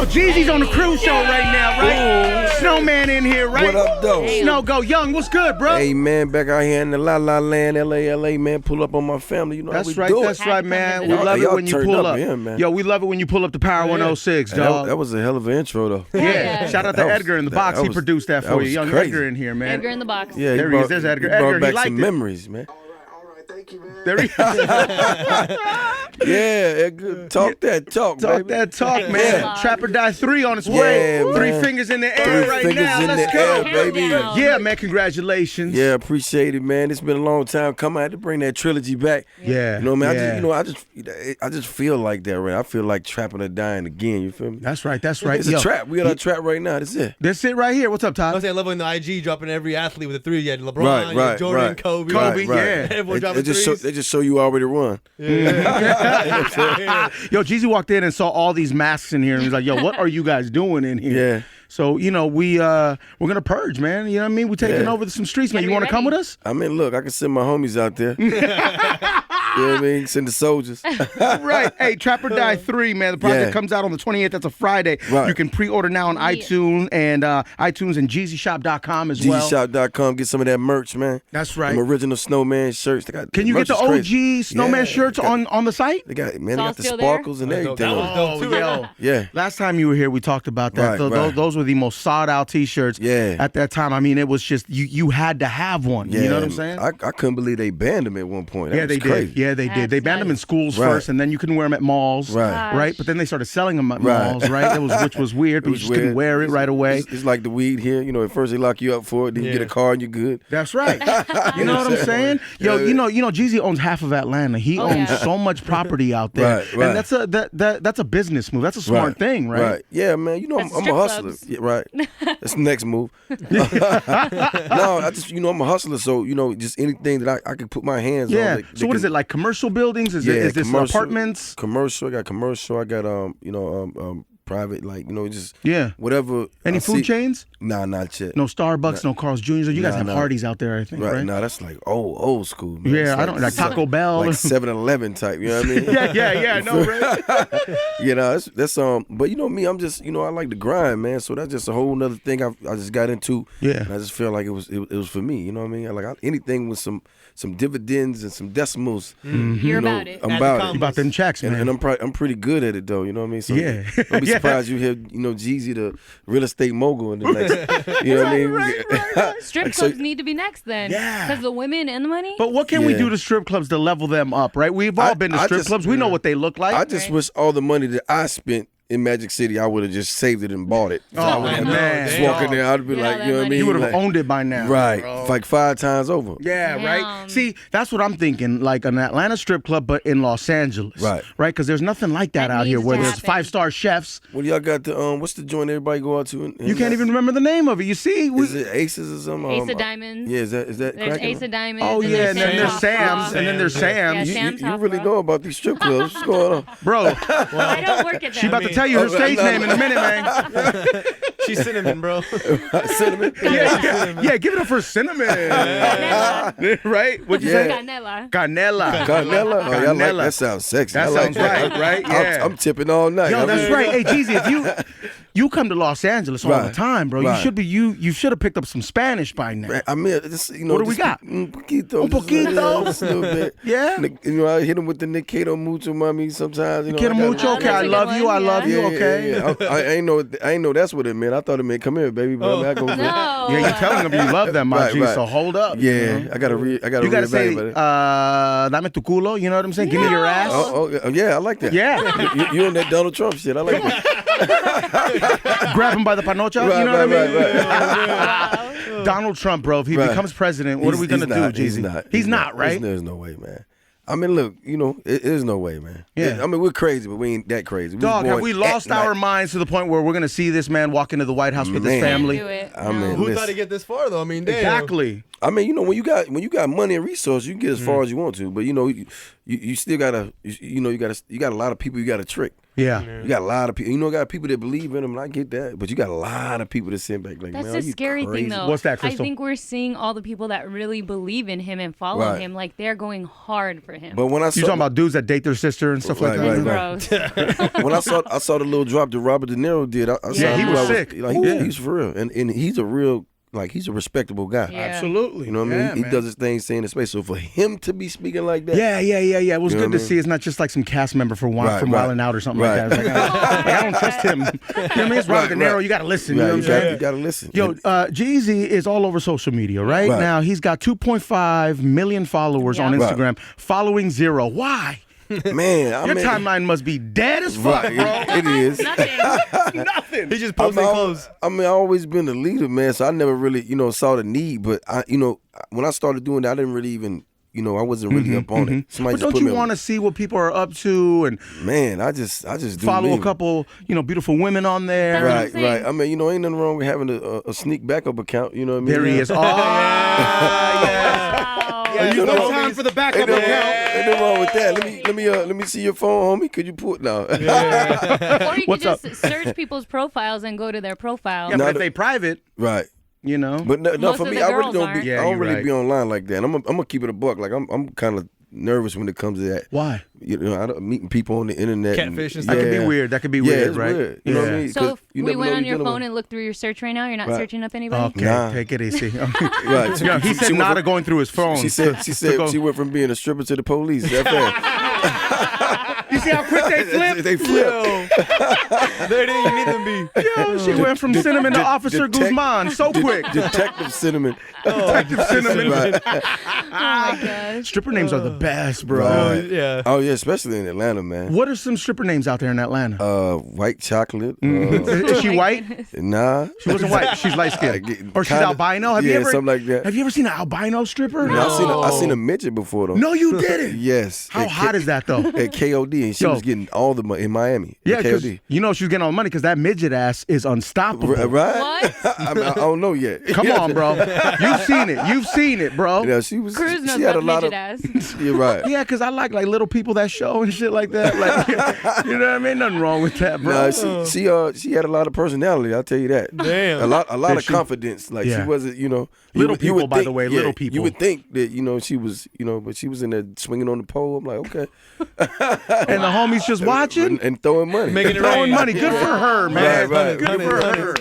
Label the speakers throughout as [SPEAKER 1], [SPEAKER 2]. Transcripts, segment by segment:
[SPEAKER 1] Jeezy's on the cruise show right now, right? Ooh. Snowman in here, right?
[SPEAKER 2] What up, though?
[SPEAKER 1] Snow Go Young, what's good, bro?
[SPEAKER 2] Hey, man, back out here in the La La Land, LA, man. Pull up on my family. You know
[SPEAKER 1] that's
[SPEAKER 2] how we
[SPEAKER 1] right,
[SPEAKER 2] do
[SPEAKER 1] that's
[SPEAKER 2] it.
[SPEAKER 1] right, man. We love it when you pull up.
[SPEAKER 2] Here, man.
[SPEAKER 1] Yo, we love it when you pull up the Power 106, dog.
[SPEAKER 2] That was a hell of an intro, though.
[SPEAKER 1] Yeah. Shout out to Edgar in the box. He produced that for you. Young
[SPEAKER 2] crazy.
[SPEAKER 1] Edgar in here, man.
[SPEAKER 3] Edgar in the box.
[SPEAKER 2] Yeah,
[SPEAKER 1] there he is. There's Edgar.
[SPEAKER 2] He brought
[SPEAKER 1] Edgar,
[SPEAKER 2] back some memories, man.
[SPEAKER 4] Thank you, man.
[SPEAKER 1] There he is.
[SPEAKER 2] Yeah, Edgar. Talk that talk,
[SPEAKER 1] baby.
[SPEAKER 2] That
[SPEAKER 1] talk, man.
[SPEAKER 3] Yeah.
[SPEAKER 1] Trapper Die 3 on its way.
[SPEAKER 2] Man.
[SPEAKER 1] 3 fingers in the air right now. Let's go,
[SPEAKER 2] baby.
[SPEAKER 1] Yeah, man. Congratulations.
[SPEAKER 2] Yeah, appreciate it, man. It's been a long time coming. I had to bring that trilogy back.
[SPEAKER 1] Yeah.
[SPEAKER 2] You know, man. I just feel like that, right? I feel like trapping or dying again. You feel me?
[SPEAKER 1] That's right. That's right.
[SPEAKER 2] It's a trap. We got a trap right now. That's it.
[SPEAKER 1] That's it right here. What's up, Todd?
[SPEAKER 5] I was saying, I love when the IG dropping every athlete with a 3. You had LeBron, you had Jordan, Kobe.
[SPEAKER 1] Yeah.
[SPEAKER 5] Everyone dropping
[SPEAKER 2] they just show you already won.
[SPEAKER 5] Yeah.
[SPEAKER 1] Yo, Jeezy walked in and saw all these masks in here and he's like, yo, what are you guys doing in here?
[SPEAKER 2] Yeah.
[SPEAKER 1] So, we're gonna purge, man. You know what I mean? We're taking over some streets, man. You wanna come with us?
[SPEAKER 2] I mean, look, I can send my homies out there. You know what I mean? Send the soldiers.
[SPEAKER 1] Right. Hey, Trapper Die 3, man. The project comes out on the 28th. That's a Friday.
[SPEAKER 2] Right.
[SPEAKER 1] You can pre-order now on iTunes and JeezyShop.com as well.
[SPEAKER 2] JeezyShop.com. Get some of that merch, man.
[SPEAKER 1] That's right.
[SPEAKER 2] Some original Snowman shirts.
[SPEAKER 1] Can you get the OG Snowman shirts on the site?
[SPEAKER 2] They got the sparkles and everything.
[SPEAKER 1] Yo.
[SPEAKER 2] Yeah.
[SPEAKER 1] Last time you were here, we talked about that. Those were the most sought-out T-shirts.
[SPEAKER 2] Yeah.
[SPEAKER 1] At that time, I mean, it was just you had to have one.
[SPEAKER 2] Yeah.
[SPEAKER 1] You know what I'm saying?
[SPEAKER 2] I couldn't believe they banned them at one point. That was
[SPEAKER 1] they
[SPEAKER 2] crazy.
[SPEAKER 1] did. Yeah, they did. They banned them in schools first, and then you couldn't wear them at malls. Right. But then they started selling them at malls. Right. Which was weird. But you just couldn't wear it right away.
[SPEAKER 2] It's like the weed here. You know, at first they lock you up for it, then you get a car and you're good.
[SPEAKER 1] That's right. You know what I'm saying? Yo, you know, Jeezy owns half of Atlanta. He owns so much property out there, and that's a business move. That's a smart thing, right?
[SPEAKER 2] Right. Yeah, man. You know, I'm a hustler. Yeah, right. That's the next move. No, I'm a hustler. So just anything that I can put my hands on.
[SPEAKER 1] Yeah. So what is it, like commercial buildings? Is this apartments?
[SPEAKER 2] Commercial. I got commercial. I got private, just whatever.
[SPEAKER 1] Any food chains?
[SPEAKER 2] Nah, not yet.
[SPEAKER 1] No Starbucks, no Carl's Jr. You guys have Hardee's out there, I think, right?
[SPEAKER 2] No, that's like old school, man.
[SPEAKER 1] Yeah, I don't like Taco Bell,
[SPEAKER 2] like 7-Eleven type. You know what I mean?
[SPEAKER 1] yeah. No, right?
[SPEAKER 2] That's but me, I'm just I like to grind, man. So that's just a whole nother thing I just got into.
[SPEAKER 1] Yeah,
[SPEAKER 2] and I just feel like it was for me. You know what I mean? Anything with some dividends and some decimals.
[SPEAKER 3] Mm-hmm. You're about it.
[SPEAKER 2] I'm about it.
[SPEAKER 1] You about them checks, man.
[SPEAKER 2] And I'm pretty good at it though. You know what I mean? So don't be surprised you hear Jeezy, the real estate mogul, in the next. You know what I mean?
[SPEAKER 3] Right. Strip clubs need to be next then.
[SPEAKER 1] Yeah.
[SPEAKER 3] Because the women and the money.
[SPEAKER 1] But what can we do to strip clubs to level them up, right? We've all been to strip clubs. We know what they look like.
[SPEAKER 2] I just wish all the money that I spent in Magic City, I would have just saved it and bought it. So
[SPEAKER 1] oh, man.
[SPEAKER 2] Just walking there, I'd be like, you know what I mean?
[SPEAKER 1] You would have owned it by now.
[SPEAKER 2] Right. Like 5 times over.
[SPEAKER 1] Yeah, right? See, that's what I'm thinking, like an Atlanta strip club, but in Los Angeles.
[SPEAKER 2] Right.
[SPEAKER 1] Right? Because there's nothing like that out here where there's 5-star chefs.
[SPEAKER 2] Well, y'all got the, what's the joint everybody go out to?
[SPEAKER 1] You can't even remember the name of it. You see?
[SPEAKER 2] Is it Aces or something?
[SPEAKER 3] Ace of Diamonds.
[SPEAKER 2] Yeah, is that
[SPEAKER 3] There's Ace of Diamonds.
[SPEAKER 1] Oh, yeah, and then there's Sam's. And then there's Sam's.
[SPEAKER 2] You really know about these strip clubs. What's going on?
[SPEAKER 1] Bro.
[SPEAKER 3] I don't work at that.
[SPEAKER 1] She about to tell you her stage name in a minute, man.
[SPEAKER 5] She's cinnamon, bro.
[SPEAKER 2] Cinnamon?
[SPEAKER 1] Yeah, give it up for cinnamon. Right? What'd you say?
[SPEAKER 3] Canela.
[SPEAKER 2] Canela. Oh, y'all like, that sounds sexy.
[SPEAKER 1] That sounds right? Yeah.
[SPEAKER 2] I'm tipping all night.
[SPEAKER 1] Yo, that's right. Hey, Jeezy, if you come to Los Angeles all the time, bro.
[SPEAKER 2] Right.
[SPEAKER 1] You should have picked up some Spanish by now.
[SPEAKER 2] I mean, what
[SPEAKER 1] do we got?
[SPEAKER 2] Un poquito.
[SPEAKER 1] Just
[SPEAKER 2] a little bit.
[SPEAKER 1] Yeah.
[SPEAKER 2] I hit him with the Nikito mucho, mommy. Sometimes.
[SPEAKER 1] Nikito mucho. Okay, I love you. I love you. Okay.
[SPEAKER 2] Yeah. I ain't know that's what it meant. I thought it meant come here, baby. But I'm not gonna.
[SPEAKER 3] No.
[SPEAKER 1] Yeah, you telling them you love them, my G. So hold up.
[SPEAKER 2] Yeah, I gotta read.
[SPEAKER 1] You gotta say, dame tu culo. You know what I'm saying? Give me your ass.
[SPEAKER 2] Oh, yeah, I like that.
[SPEAKER 1] Yeah.
[SPEAKER 2] You on that Donald Trump shit? I like that.
[SPEAKER 1] Grab him by the panocha. You know what I mean? Donald Trump, bro. If he becomes president, what are we gonna do, Jeezy? He's not, right?
[SPEAKER 2] There's no way, man. I mean, look, there's no way, man.
[SPEAKER 1] Yeah.
[SPEAKER 2] I mean, we're crazy, but we ain't that crazy.
[SPEAKER 1] Dog, have we lost our minds to the point where we're going to see this man walk into the White House with his family?
[SPEAKER 2] I mean,
[SPEAKER 5] who thought he'd get this far, though? I mean, damn.
[SPEAKER 1] Exactly.
[SPEAKER 2] I mean, when you got money and resources, you can get as far as you want to. But you still gotta, you got a lot of people you got to trick.
[SPEAKER 1] Yeah.
[SPEAKER 2] You got a lot of people. You know, got people that believe in him, and I get that. But you got a lot of people that sit back like,
[SPEAKER 3] That's
[SPEAKER 2] man,
[SPEAKER 3] the
[SPEAKER 2] are you
[SPEAKER 3] scary
[SPEAKER 2] crazy?
[SPEAKER 3] thing, though.
[SPEAKER 1] What's that, Crystal?
[SPEAKER 3] I think we're seeing all the people that really believe in him and follow him, like they're going hard for him.
[SPEAKER 2] But when I
[SPEAKER 1] You talking about dudes that date their sister and stuff like that?
[SPEAKER 3] Gross.
[SPEAKER 2] When I saw the little drop that Robert De Niro did, I saw
[SPEAKER 1] he was sick.
[SPEAKER 2] He's for real, and he's a real. Like, he's a respectable guy.
[SPEAKER 3] Yeah.
[SPEAKER 1] Absolutely.
[SPEAKER 2] You know what I mean? He does his thing, staying in space. So for him to be speaking like that.
[SPEAKER 1] Yeah. It was good to see. It's not just like some cast member from Wildin' Out or something like that. It's like, I don't trust him. You know what I mean? It's Robert De Niro. You got to listen. You know what I'm saying?
[SPEAKER 2] You got to listen.
[SPEAKER 1] Yo, Jeezy is all over social media, right? Now, he's got 2.5 million followers on Instagram, following 0. Why?
[SPEAKER 2] Man,
[SPEAKER 1] Your timeline must be dead as fuck, bro.
[SPEAKER 2] It is.
[SPEAKER 1] Nothing.
[SPEAKER 5] He just posting clothes.
[SPEAKER 2] I mean, I always been a leader, man. So I never really, saw the need. But when I started doing that, I didn't really even, I wasn't really up on it.
[SPEAKER 1] But don't you want to see what people are up to and
[SPEAKER 2] man, I just do
[SPEAKER 1] follow a couple, beautiful women on there.
[SPEAKER 2] Right. I mean, ain't nothing wrong with having a sneak backup account. You know what I mean?
[SPEAKER 1] There he is. Oh, yeah.
[SPEAKER 5] Yeah,
[SPEAKER 1] There's no time for the backup account.
[SPEAKER 2] Ain't nothing wrong with that. Let me see your phone, homie. Could you put now?
[SPEAKER 3] Or you could just search people's profiles and go to their profile.
[SPEAKER 1] Yeah, but if they private,
[SPEAKER 2] right.
[SPEAKER 1] But
[SPEAKER 2] no, for me, I really don't be.
[SPEAKER 1] Yeah,
[SPEAKER 2] I don't really
[SPEAKER 1] right.
[SPEAKER 2] be online like that. I'm gonna keep it a buck. Like I'm kind of nervous when it comes to that.
[SPEAKER 1] Why?
[SPEAKER 2] I don't meeting people on the internet.
[SPEAKER 5] Catfish and
[SPEAKER 1] That could be weird. That could be weird,
[SPEAKER 2] it's
[SPEAKER 1] right?
[SPEAKER 2] weird. You know what I mean?
[SPEAKER 3] So if
[SPEAKER 2] you
[SPEAKER 3] we
[SPEAKER 2] never
[SPEAKER 3] went
[SPEAKER 2] know
[SPEAKER 3] on
[SPEAKER 2] who
[SPEAKER 3] your
[SPEAKER 2] you're
[SPEAKER 3] phone
[SPEAKER 2] dealing
[SPEAKER 3] and looked through your search right now, you're not
[SPEAKER 2] Right.
[SPEAKER 3] searching up anybody?
[SPEAKER 1] Okay,
[SPEAKER 2] Nah.
[SPEAKER 1] take it easy.
[SPEAKER 2] with. Right.
[SPEAKER 1] He said Nada going through his phone.
[SPEAKER 2] She went from being a stripper to the police. That fast.
[SPEAKER 1] You see how quick they flip?
[SPEAKER 2] They flip.
[SPEAKER 5] There you need them be.
[SPEAKER 1] Yo, she went from Cinnamon to Officer Guzman so quick.
[SPEAKER 2] Detective Cinnamon.
[SPEAKER 1] Detective Cinnamon.
[SPEAKER 2] Right.
[SPEAKER 3] Oh my gosh.
[SPEAKER 1] Stripper names are the best, bro.
[SPEAKER 2] Right.
[SPEAKER 5] Yeah.
[SPEAKER 2] Oh yeah, especially in Atlanta, man.
[SPEAKER 1] What are some stripper names out there in Atlanta?
[SPEAKER 2] White chocolate.
[SPEAKER 1] Is she white?
[SPEAKER 2] Nah.
[SPEAKER 1] She wasn't white. She's light skinned. Or she's albino. Have you ever?
[SPEAKER 2] Something like that.
[SPEAKER 1] Have you ever seen an albino stripper?
[SPEAKER 2] No. I seen a midget before though.
[SPEAKER 1] No, you didn't.
[SPEAKER 2] Yes.
[SPEAKER 1] How hot is that thoe?
[SPEAKER 2] At KOD, and she was getting all the money in Miami.
[SPEAKER 1] Yeah,
[SPEAKER 2] at
[SPEAKER 1] because
[SPEAKER 2] KOD.
[SPEAKER 1] she was getting all the money because that midget ass is unstoppable.
[SPEAKER 2] Right?
[SPEAKER 3] What?
[SPEAKER 2] I don't know yet.
[SPEAKER 1] Come on, bro. You've seen it. You've seen it, bro.
[SPEAKER 2] Yeah, she was.
[SPEAKER 3] Cruz knows
[SPEAKER 2] she had a
[SPEAKER 3] about
[SPEAKER 2] lot
[SPEAKER 3] midget
[SPEAKER 2] of.
[SPEAKER 3] ass.
[SPEAKER 2] You're right.
[SPEAKER 1] Yeah, because I like little people that show and shit like that. Like, you know what I mean? Nothing wrong with that, bro.
[SPEAKER 2] Nah, she had a lot of personality. I'll tell you that.
[SPEAKER 5] Damn.
[SPEAKER 2] A lot
[SPEAKER 1] Did
[SPEAKER 2] of
[SPEAKER 1] she?
[SPEAKER 2] confidence. Like she wasn't,
[SPEAKER 1] Little people, by the way, little people.
[SPEAKER 2] You would think that she was, but she was in there swinging on the pole. I'm like, okay.
[SPEAKER 1] And the homies just watching
[SPEAKER 2] and throwing money,
[SPEAKER 5] Making it
[SPEAKER 1] throwing
[SPEAKER 5] rain.
[SPEAKER 1] money. Good for her, man.
[SPEAKER 2] Right.
[SPEAKER 1] Good for her.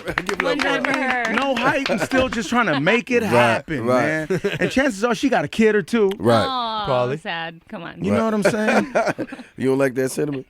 [SPEAKER 3] One time for her.
[SPEAKER 1] No height and still just trying to make it happen,
[SPEAKER 2] right.
[SPEAKER 1] man. And chances are she got a kid or two.
[SPEAKER 2] Right.
[SPEAKER 3] Aw,
[SPEAKER 5] Probably.
[SPEAKER 3] sad. Come on.
[SPEAKER 1] You know what I'm saying?
[SPEAKER 2] You don't like that sentiment?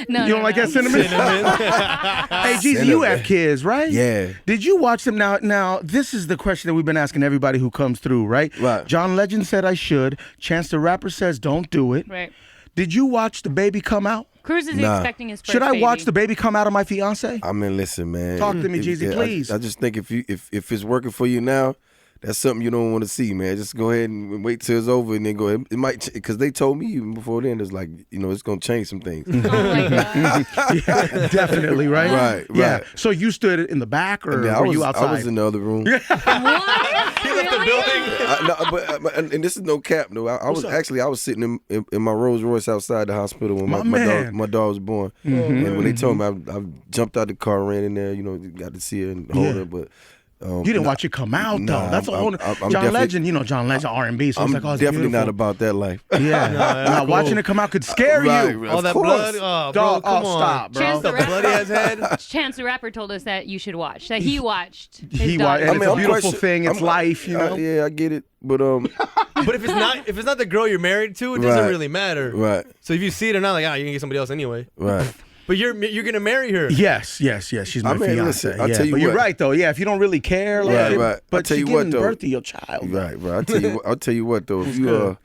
[SPEAKER 3] No,
[SPEAKER 1] You don't like that sentiment? Hey, Jeezy, you have kids, right?
[SPEAKER 2] Yeah.
[SPEAKER 1] Did you watch them now? Now, this is the question that we've been asking everybody who comes through, right?
[SPEAKER 2] Right.
[SPEAKER 1] John Legend said I should. Chance the Rapper says don't do it.
[SPEAKER 3] Right.
[SPEAKER 1] Did you watch the baby come out?
[SPEAKER 3] Cruz is
[SPEAKER 2] Nah.
[SPEAKER 3] expecting his first
[SPEAKER 1] Should I
[SPEAKER 3] baby.
[SPEAKER 1] watch the baby come out of my fiance?
[SPEAKER 2] I mean, listen, man.
[SPEAKER 1] Talk to me, Jeezy, please.
[SPEAKER 2] I just think if it's working for you now, that's something you don't want to see, man. Just go ahead and wait till it's over, and then go ahead. It might, because they told me even before then, it's like, it's gonna change some things.
[SPEAKER 3] Oh my God.
[SPEAKER 1] Yeah, definitely, right?
[SPEAKER 2] Right.
[SPEAKER 1] Yeah. So you stood in the back, or
[SPEAKER 2] Yeah,
[SPEAKER 1] were you outside?
[SPEAKER 2] I was in the other room.
[SPEAKER 3] What?
[SPEAKER 5] He left the building.
[SPEAKER 2] But and this is no cap, though. I was sitting in my Rolls Royce outside the hospital when my dog was born, and when they told me, I jumped out the car, ran in there, got to see her and hold her, but.
[SPEAKER 1] You didn't watch it come out, though. That's a whole. John Legend, John Legend, R&B. So
[SPEAKER 2] I'm
[SPEAKER 1] it's like, oh, it's
[SPEAKER 2] definitely
[SPEAKER 1] beautiful.
[SPEAKER 2] not about that life.
[SPEAKER 1] Yeah. Now,
[SPEAKER 5] cool.
[SPEAKER 1] watching it come out could scare you.
[SPEAKER 5] All
[SPEAKER 2] Of
[SPEAKER 5] that
[SPEAKER 2] course.
[SPEAKER 5] blood. Oh, bro,
[SPEAKER 1] Dog,
[SPEAKER 5] come on.
[SPEAKER 1] stop, bro.
[SPEAKER 3] Chance the
[SPEAKER 5] Bloody ass head.
[SPEAKER 3] Chance the Rapper told us that you should watch. That he watched. His
[SPEAKER 1] He
[SPEAKER 3] daughter.
[SPEAKER 1] watched, and it's a
[SPEAKER 2] I'm
[SPEAKER 1] beautiful
[SPEAKER 2] quite
[SPEAKER 1] thing. It's
[SPEAKER 2] I'm-
[SPEAKER 1] life,
[SPEAKER 2] Yeah, I get it, but
[SPEAKER 5] But if it's not the girl you're married to, it doesn't
[SPEAKER 2] Right.
[SPEAKER 5] really matter.
[SPEAKER 2] right,
[SPEAKER 5] So if you see it or not, like, you're gonna get somebody else anyway.
[SPEAKER 2] right.
[SPEAKER 5] But you're gonna marry her.
[SPEAKER 1] Yes. She's my
[SPEAKER 2] I mean,
[SPEAKER 1] fiance.
[SPEAKER 2] listen, I'll
[SPEAKER 1] yeah.
[SPEAKER 2] tell you
[SPEAKER 1] but you're
[SPEAKER 2] what.
[SPEAKER 1] right, though. Yeah, if you don't really care, like,
[SPEAKER 2] Right, right. I'll
[SPEAKER 1] But
[SPEAKER 2] tell
[SPEAKER 1] you're
[SPEAKER 2] you what,
[SPEAKER 1] giving
[SPEAKER 2] though.
[SPEAKER 1] birth to your child.
[SPEAKER 2] Right. I'll tell you what though.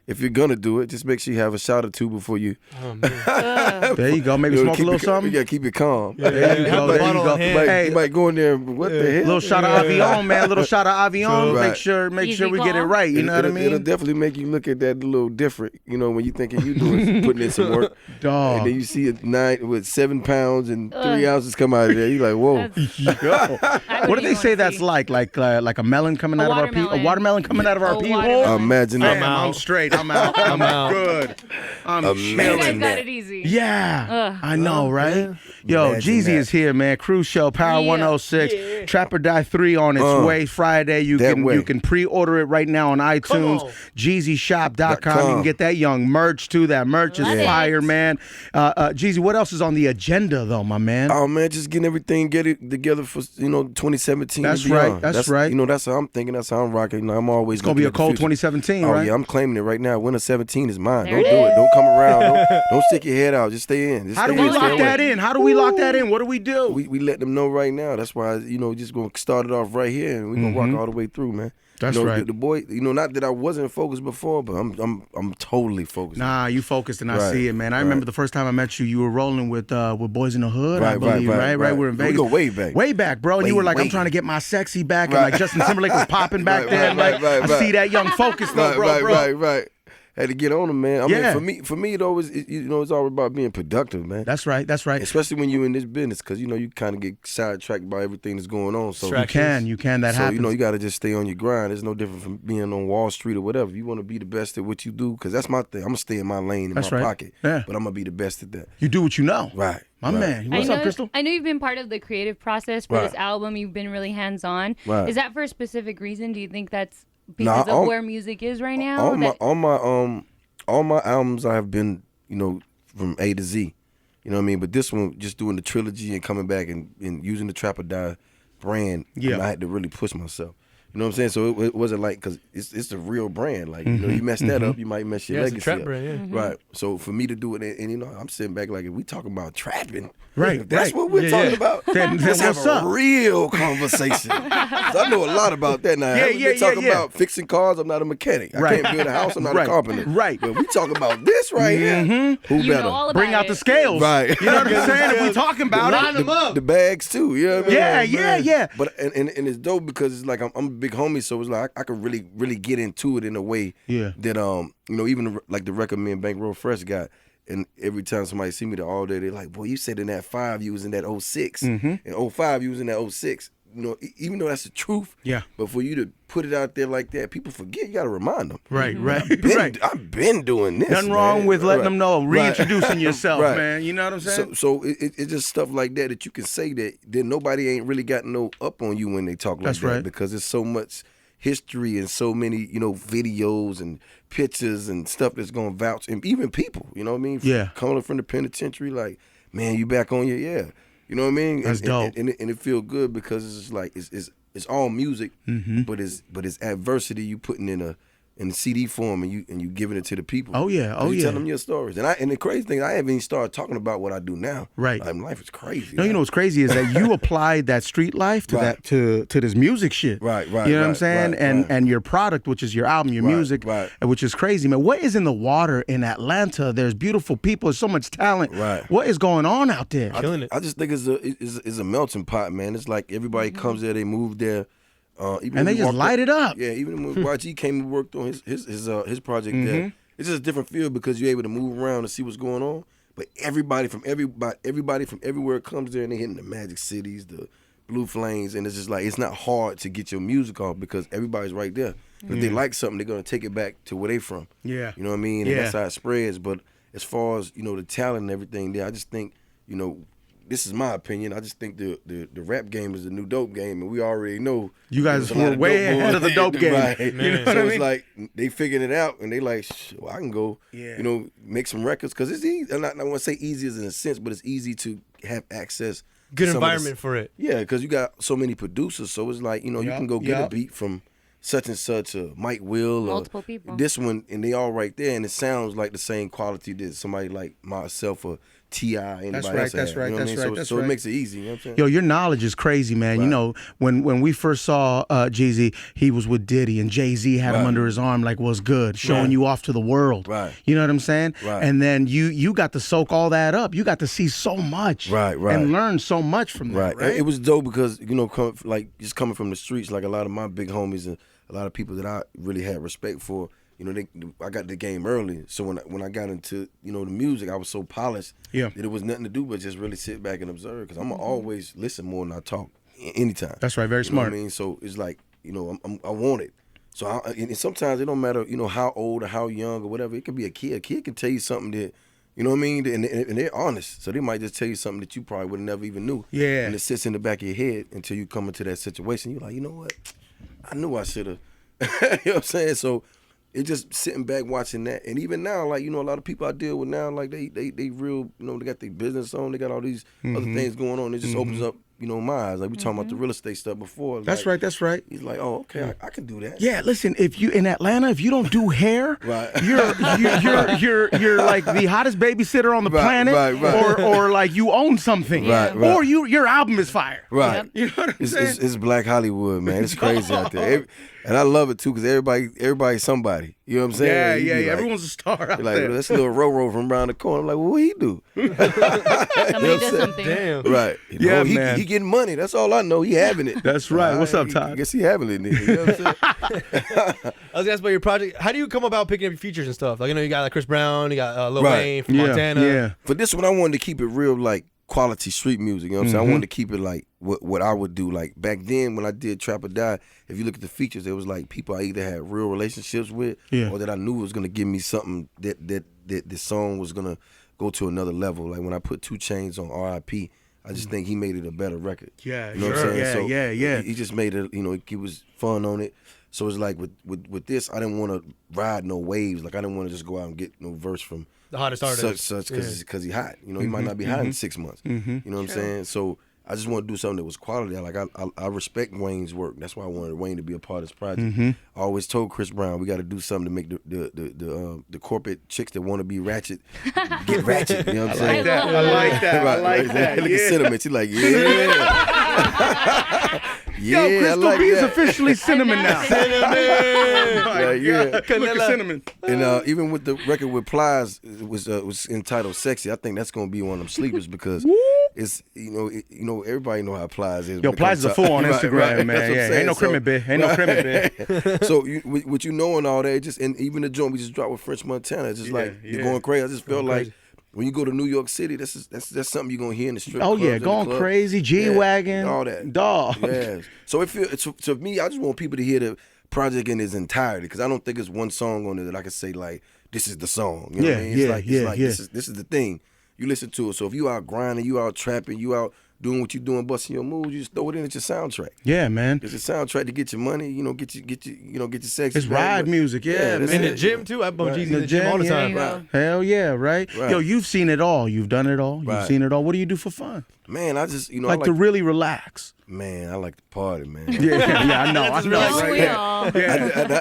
[SPEAKER 2] If you're gonna do it, just make sure you have a shot or two before you.
[SPEAKER 5] Oh, man.
[SPEAKER 1] There you go. Maybe smoke a little something.
[SPEAKER 2] You gotta keep it calm.
[SPEAKER 1] There you
[SPEAKER 5] Have
[SPEAKER 1] go.
[SPEAKER 5] the
[SPEAKER 1] There you
[SPEAKER 5] bottle
[SPEAKER 1] go.
[SPEAKER 5] on hand.
[SPEAKER 1] Hey,
[SPEAKER 2] You might go in there. What the hell?
[SPEAKER 1] little shot of Avion, man. Little shot of Avion.
[SPEAKER 2] Right.
[SPEAKER 1] Make sure
[SPEAKER 3] Easy
[SPEAKER 1] we get it
[SPEAKER 3] call.
[SPEAKER 1] right. You know what I
[SPEAKER 2] It'll
[SPEAKER 1] mean?
[SPEAKER 2] definitely make you look at that a little different. When you thinking you putting in some work,
[SPEAKER 1] Dog.
[SPEAKER 2] and then you see it 7 pounds and 3 ounces come out of there. You like, whoa.
[SPEAKER 1] What do they say that's like? Like a melon coming out of our pee? A watermelon coming out of our pee hole?
[SPEAKER 2] Imagine that.
[SPEAKER 1] Damn, I'm straight. I'm out. I'm out. Good. I'm chilling.
[SPEAKER 3] Got it easy.
[SPEAKER 1] Yeah. I know, right?
[SPEAKER 2] Yeah.
[SPEAKER 1] Yo, Jeezy is here, man. Cruise Show, Power 106. Yeah. Trap or Die 3 on its way Friday. You can pre-order it right now on iTunes. JeezyShop.com. You can get that young merch too. That merch is fire, man. Jeezy, what else is on the agenda though, my man?
[SPEAKER 2] Oh man, just getting everything together for 2017.
[SPEAKER 1] That's right. That's right.
[SPEAKER 2] That's how I'm thinking. That's how I'm rocking. I'm always
[SPEAKER 1] gonna be a cold 2017, right?
[SPEAKER 2] Oh yeah, I'm claiming it right now. Winter 17 is mine. Don't do it. Don't come around. Don't stick your head out. Just stay in.
[SPEAKER 1] How do we lock that in? How do we lock that in? What do we do?
[SPEAKER 2] We let them know right now. That's why just gonna start it off right here, and we're gonna rock all the way through, man.
[SPEAKER 1] That's right.
[SPEAKER 2] The boy, not that I wasn't focused before, but I'm totally focused.
[SPEAKER 1] Nah, you focused, and I see it, man. I remember the first time I met you, you were rolling with Boys in the Hood, I believe, right? We're in Vegas.
[SPEAKER 2] We go way back,
[SPEAKER 1] bro. And you were like, I'm trying to get my sexy back, and like Justin Timberlake was popping back then. I see that young focus, though, bro.
[SPEAKER 2] Right. Had to get on him, man. I mean, for me, it always, it's all about being productive, man.
[SPEAKER 1] That's right.
[SPEAKER 2] Especially when you're in this business, because you kind of get sidetracked by everything that's going on. So
[SPEAKER 1] you can. That happens.
[SPEAKER 2] So you got to just stay on your grind. It's no different from being on Wall Street or whatever. You want to be the best at what you do, because that's my thing. I'm gonna stay in my lane, in my pocket. Yeah. But I'm gonna be the best at that.
[SPEAKER 1] You do what you know.
[SPEAKER 2] Right.
[SPEAKER 1] My man. What's up, Crystal?
[SPEAKER 3] I know you've been part of the creative process for this album. You've been really hands-on.
[SPEAKER 2] Right.
[SPEAKER 3] Is that for a specific reason? Do you think that's because of where music is right now?
[SPEAKER 2] All my albums I have been, from A to Z. You know what I mean? But this one, just doing the trilogy and coming back and using the Trap or Die brand, I had to really push myself. You know what I'm saying? So it wasn't like, because it's a real brand. Like, you mess that up, you might mess your legacy
[SPEAKER 5] it's a trap
[SPEAKER 2] up.
[SPEAKER 5] brand,
[SPEAKER 2] Right. So for me to do it, and I'm sitting back like, if we talking about trapping,
[SPEAKER 1] right?
[SPEAKER 2] If that's what we're talking about. Let's have a real conversation. I know a lot about that now. We're talking about fixing cars. I'm not a mechanic. I can't build a house. I'm not a carpenter.
[SPEAKER 1] Right.
[SPEAKER 2] But we talking about this right here. Who better?
[SPEAKER 1] Bring out the scales.
[SPEAKER 2] Right.
[SPEAKER 1] You know what I'm saying? If we talking about
[SPEAKER 5] line them up.
[SPEAKER 2] The bags too. You know what I mean?
[SPEAKER 1] Yeah.
[SPEAKER 2] But and it's dope because it's like I'm a big homie, so it's like I could really get into it in a way that even like the record me and Bankroll Fresh got. And every time somebody see me there all day, they're like, boy, you said in that 5 you was in that 06. And 05 you was in that 06. Even though that's the truth. Yeah. But for you to put it out there like that, people forget. You got to remind them.
[SPEAKER 1] Right.
[SPEAKER 2] I've been doing this.
[SPEAKER 1] Nothing wrong with letting them know, reintroducing yourself, man. You know what I'm saying?
[SPEAKER 2] So it's just stuff like that you can say that nobody ain't really got no up on you when they talk like that. Right. Because there's so much history and so many, videos and pictures and stuff that's gonna vouch, and even people, you know what I mean?
[SPEAKER 1] Yeah.
[SPEAKER 2] Coming from the penitentiary, like, man, you back on you know what I mean?
[SPEAKER 1] That's dope.
[SPEAKER 2] And it feel good because it's just like it's all music, but it's adversity you putting in the CD form and you giving it to the people.
[SPEAKER 1] Oh yeah.
[SPEAKER 2] You tell them your stories. And the crazy thing, I haven't even started talking about what I do now.
[SPEAKER 1] Right.
[SPEAKER 2] Like, life is crazy.
[SPEAKER 1] No, you know what's crazy is that you applied that street life to that to this music shit.
[SPEAKER 2] Right.
[SPEAKER 1] You know what I'm saying? And your product, which is your album, your music, which is crazy, man. What is in the water in Atlanta? There's beautiful people, there's so much talent.
[SPEAKER 2] Right.
[SPEAKER 1] What is going on out there?
[SPEAKER 5] Killing it.
[SPEAKER 2] I just think it's a melting pot, man. It's like everybody comes there, they move there.
[SPEAKER 1] And they just light it up.
[SPEAKER 2] Yeah, even when YG came and worked on his project there, it's just a different feel because you're able to move around and see what's going on. But everybody from everywhere comes there and they hitting the Magic Cities, the Blue Flames, and it's just like it's not hard to get your music off because everybody's right there. If they like something, they're gonna take it back to where they from.
[SPEAKER 1] Yeah,
[SPEAKER 2] you know what I mean. And that's how it spreads. But as far as the talent and everything there, I just think this is my opinion. I just think the rap game is the new dope game, and we already know
[SPEAKER 1] you guys were way ahead of the dope game.
[SPEAKER 2] Right.
[SPEAKER 1] You know
[SPEAKER 2] so
[SPEAKER 1] what I mean?
[SPEAKER 2] It's like they figured it out, and they like, I can go, make some records because it's easy. I want to say easy as in a sense, but it's easy to have access.
[SPEAKER 5] Good environment for it.
[SPEAKER 2] Yeah, because you got so many producers, so it's like you can go get a beat from such and such, Mike Will,
[SPEAKER 3] multiple people.
[SPEAKER 2] This one, and they all right there, and it sounds like the same quality that somebody like myself or T.I.
[SPEAKER 1] That's right.
[SPEAKER 2] So it makes it easy. You know what I'm saying?
[SPEAKER 1] Yo, your knowledge is crazy, man. Right. You know, when we first saw Jeezy, he was with Diddy, and Jay-Z had him under his arm like, what's good, showing you off to the world.
[SPEAKER 2] Right.
[SPEAKER 1] You know what I'm saying?
[SPEAKER 2] Right.
[SPEAKER 1] And then you got to soak all that up. You got to see so much.
[SPEAKER 2] Right.
[SPEAKER 1] And learn so much from that. Right.
[SPEAKER 2] It was dope because, just coming from the streets, like a lot of my big homies and a lot of people that I really had respect for, I got the game early. So when I got into, the music, I was so polished that it was nothing to do but just really sit back and observe because I'm going to always listen more than I talk anytime.
[SPEAKER 1] That's right. Very smart.
[SPEAKER 2] What I mean? So it's like, I want it. So and sometimes it don't matter, how old or how young or whatever. It could be a kid. A kid can tell you something that, you know what I mean? And they're honest. So they might just tell you something that you probably would have never even knew.
[SPEAKER 1] Yeah.
[SPEAKER 2] And it sits in the back of your head until you come into that situation. You're like, you know what? I knew I should have. You know what I'm saying? So it's just sitting back watching that. And even now, like, a lot of people I deal with now, like they real, they got their business on. They got all these other things going on. It just opens up, my eyes. Like we talking about the real estate stuff before.
[SPEAKER 1] That's
[SPEAKER 2] like,
[SPEAKER 1] right. That's right.
[SPEAKER 2] He's like, oh, okay, I can do that.
[SPEAKER 1] Yeah, listen, if you in Atlanta, if you don't do hair,
[SPEAKER 2] right.
[SPEAKER 1] you're like the hottest babysitter on the planet,
[SPEAKER 2] right.
[SPEAKER 1] or like you own something,
[SPEAKER 2] right.
[SPEAKER 1] Or your album is fire,
[SPEAKER 2] right?
[SPEAKER 1] You know what I'm saying?
[SPEAKER 2] It's Black Hollywood, man. It's crazy out there, and I love it too because everybody's somebody. You know what I'm saying?
[SPEAKER 1] Yeah.
[SPEAKER 2] Like,
[SPEAKER 1] everyone's a star out
[SPEAKER 2] like,
[SPEAKER 1] there.
[SPEAKER 2] That's a little Roro from around the corner. I'm like, well, what he do?
[SPEAKER 3] Somebody does something.
[SPEAKER 5] Damn.
[SPEAKER 2] Right.
[SPEAKER 1] Yeah, man.
[SPEAKER 2] He getting money. That's all I know. He having it.
[SPEAKER 1] That's right. What's up, Todd?
[SPEAKER 2] I guess he having it. You know what I'm saying?
[SPEAKER 5] I was gonna ask about your project. How do you come about picking up your features and stuff? Like, you got like Chris Brown, you got Lil Wayne from Montana.
[SPEAKER 1] Yeah.
[SPEAKER 2] For this one, I wanted to keep it real, like quality street music. You know what I'm saying? I wanted to keep it like what I would do. Like back then when I did Trap or Die, if you look at the features, it was like people I either had real relationships with, or that I knew was gonna give me something that the song was gonna go to another level. Like when I put 2 Chainz on R.I.P., I just think he made it a better record.
[SPEAKER 1] Yeah,
[SPEAKER 2] you know what I'm saying?
[SPEAKER 1] Yeah.
[SPEAKER 2] He just made it. He was fun on it. So it's like with this, I didn't want to ride no waves. Like I didn't want to just go out and get no verse from
[SPEAKER 5] the hottest artist,
[SPEAKER 2] such because he hot. He might not be hot in 6 months. You know what I'm saying? So I just want to do something that was quality. I respect Wayne's work. That's why I wanted Wayne to be a part of this project. I always told Chris Brown we got to do something to make the corporate chicks that want to be ratchet get ratchet. You know what I'm saying?
[SPEAKER 1] I like that.
[SPEAKER 2] Right,
[SPEAKER 1] I like that.
[SPEAKER 2] Look at Cinnamon. She's like, yeah.
[SPEAKER 1] Yo, Crystal B is officially Cinnamon now.
[SPEAKER 2] Yeah.
[SPEAKER 1] Look at Cinnamon.
[SPEAKER 2] And even with the record with Plies, it was entitled "Sexy." I think that's gonna be one of them sleepers because it's everybody know how Plies is.
[SPEAKER 1] Yo, Plies is a fool on Instagram, man. Yeah, ain't no crimin' bit.
[SPEAKER 2] So what you know and all that, and even the joint we just dropped with French Montana, it's just you're going crazy. I just felt like when you go to New York City, that's something you're gonna hear in the strip.
[SPEAKER 1] Oh
[SPEAKER 2] clubs,
[SPEAKER 1] yeah, going crazy, G-Wagon,
[SPEAKER 2] all that,
[SPEAKER 1] dog.
[SPEAKER 2] Yeah. So to me, I just want people to hear the project in its entirety because I don't think it's one song on there that I can say like this is the song. You know what I mean? This is the thing. You listen to it. So if you out grinding, you out trapping, you out doing what you doing, busting your moves, you just throw it in at your soundtrack.
[SPEAKER 1] Yeah, man.
[SPEAKER 2] It's a soundtrack to get your money, get your sex.
[SPEAKER 1] It's ride music, man.
[SPEAKER 5] In the gym too. I bump Jeezy in the gym all the time.
[SPEAKER 2] Right.
[SPEAKER 1] Hell yeah, right? Yo, you've seen it all. You've done it all. You've seen it all. What do you do for fun?
[SPEAKER 2] Man, I just
[SPEAKER 1] I like to really relax.
[SPEAKER 2] Man, I like to party, man.
[SPEAKER 1] Yeah, I know.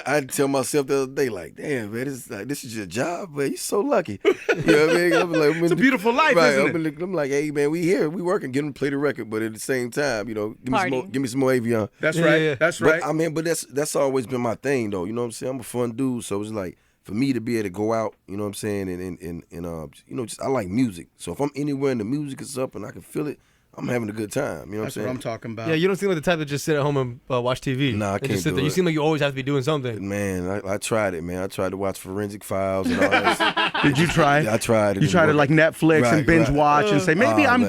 [SPEAKER 2] I tell myself the other day, like, damn, man, this is your job, man. You're so lucky. You know what I mean? I'm like,
[SPEAKER 1] it's a beautiful life, isn't it?
[SPEAKER 2] I'm like, hey, man, we here, we working, get them to play the record, but at the same time, give me some more Avion.
[SPEAKER 1] That's right. Yeah. That's right.
[SPEAKER 2] But that's always been my thing, though. You know what I'm saying? I'm a fun dude, so it's like for me to be able to go out, you know what I'm saying, and just I like music. So if I'm anywhere and the music is up and I can feel it, I'm having a good time. You know what I'm saying?
[SPEAKER 1] That's what I'm talking about.
[SPEAKER 5] Yeah, you don't seem like the type to just sit at home and watch TV.
[SPEAKER 2] Nah, I can't do it.
[SPEAKER 5] You seem like you always have to be doing something.
[SPEAKER 2] Man, I tried it, man. I tried to watch Forensic Files and all that.
[SPEAKER 1] Did you try?
[SPEAKER 2] Yeah, I tried it.
[SPEAKER 1] You tried to like Netflix and binge watch and say maybe I'm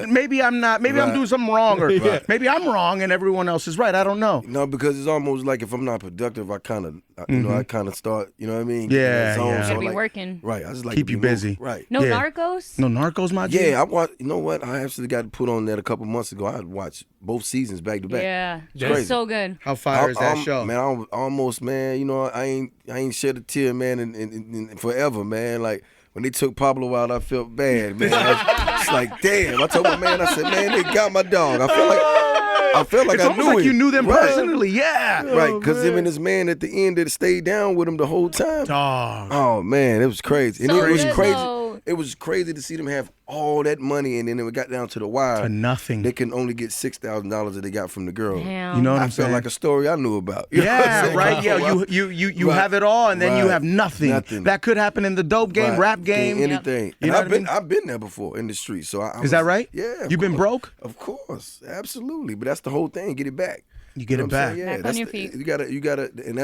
[SPEAKER 1] not, maybe I'm doing something wrong or maybe I'm wrong and everyone else is right. I don't know.
[SPEAKER 2] No, because it's almost like if I'm not productive, I kind of I kind of start. You know what I mean?
[SPEAKER 1] Yeah,
[SPEAKER 3] Gotta be working.
[SPEAKER 2] Right. I just like
[SPEAKER 1] keep you busy.
[SPEAKER 2] Right.
[SPEAKER 3] No Narcos.
[SPEAKER 1] No Narcos, my G?
[SPEAKER 2] Yeah, I watched. You know what? I actually got put on that a couple months ago. I watched both seasons back to back.
[SPEAKER 3] Yeah,
[SPEAKER 2] it's
[SPEAKER 3] so good.
[SPEAKER 1] How fire is that show?
[SPEAKER 2] Man, I almost, man. I ain't shed a tear, man, in forever, man. Like when they took Pablo out, I felt bad, man. It's like, damn. I told my man, I said, man, they got my dog. I felt like
[SPEAKER 1] it's
[SPEAKER 2] I knew
[SPEAKER 1] like
[SPEAKER 2] him.
[SPEAKER 1] You knew them personally, yeah.
[SPEAKER 2] Right, because him and his man at the end that stayed down with him the whole time.
[SPEAKER 1] Dog.
[SPEAKER 2] Oh man, it was crazy. And
[SPEAKER 3] so
[SPEAKER 2] it was crazy.
[SPEAKER 3] Though.
[SPEAKER 2] It was crazy to see them have all that money, and then when it got down to the wire,
[SPEAKER 1] to nothing.
[SPEAKER 2] They can only get $6,000 that they got from the girl.
[SPEAKER 3] Damn.
[SPEAKER 1] You know what I'm
[SPEAKER 2] saying? I felt like a story I knew about.
[SPEAKER 1] Yeah, right. Yeah, you have it all, and then you have nothing. That could happen in the dope game, rap game,
[SPEAKER 2] anything.
[SPEAKER 1] You know
[SPEAKER 2] I've been there before in the street. So
[SPEAKER 1] is that right?
[SPEAKER 2] Yeah.
[SPEAKER 1] You've been broke?
[SPEAKER 2] Of course, absolutely. But that's the whole thing. Get it back.
[SPEAKER 1] You get it back.
[SPEAKER 2] Yeah,
[SPEAKER 3] back on your feet.
[SPEAKER 2] You gotta, and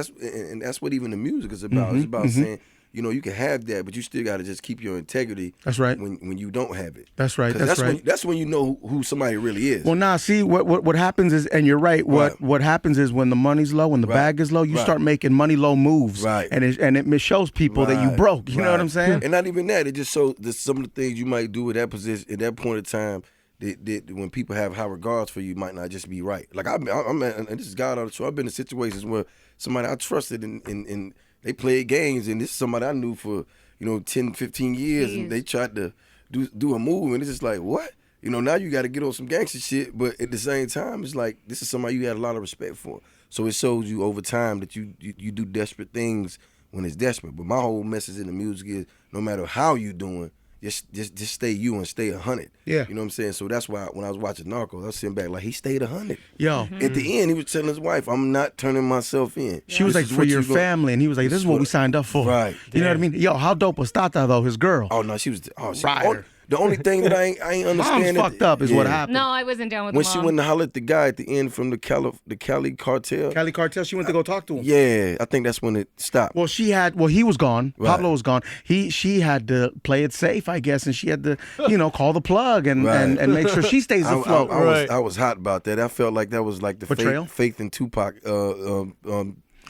[SPEAKER 2] that's what even the music is about. It's about saying you can have that, but you still got to just keep your integrity.
[SPEAKER 1] That's right.
[SPEAKER 2] When you don't have it.
[SPEAKER 1] That's right.
[SPEAKER 2] That's when you know who somebody really is.
[SPEAKER 1] Well, now see what happens is, and you're right. What happens is when the money's low, when the bag is low, you start making money low moves,
[SPEAKER 2] right?
[SPEAKER 1] And it shows people that you broke. You know what I'm saying?
[SPEAKER 2] And not even that. It just shows that some of the things you might do at that position, at that point in time. That when people have high regards for you, might not just be right. Like I'm and this is God on the show. I've been in situations where somebody I trusted and they played games, and this is somebody I knew for 10, 15 years, and they tried to do a move, and it's just like, what? Now you got to get on some gangster shit, but at the same time, it's like this is somebody you had a lot of respect for. So it shows you over time that you do desperate things when it's desperate. But my whole message in the music is, no matter how you doing, just stay you and stay 100.
[SPEAKER 1] Yeah.
[SPEAKER 2] You know what I'm saying? So that's why when I was watching Narcos, I was sitting back like, he stayed 100.
[SPEAKER 1] Yo.
[SPEAKER 2] At the end, he was telling his wife, I'm not turning myself in.
[SPEAKER 1] She was like, for your family. And he was like, this is what we signed up for.
[SPEAKER 2] Right.
[SPEAKER 1] You know what I mean? Yo, how dope was Tata, though, his girl?
[SPEAKER 2] Oh, no, she was...
[SPEAKER 1] Rider.
[SPEAKER 2] The only thing that I ain't understanding...
[SPEAKER 1] Mom's fucked up is what happened.
[SPEAKER 3] No, I wasn't down with
[SPEAKER 2] when
[SPEAKER 3] Mom.
[SPEAKER 2] she went to holler at the guy at the end from the Cali cartel.
[SPEAKER 1] Cali cartel, she went to go talk to him.
[SPEAKER 2] Yeah, I think that's when it stopped.
[SPEAKER 1] Well, he was gone. Right. Pablo was gone. She had to play it safe, I guess, and she had to, call the plug and make sure she stays afloat.
[SPEAKER 2] I was hot about that. I felt like that was like the Faith and Tupac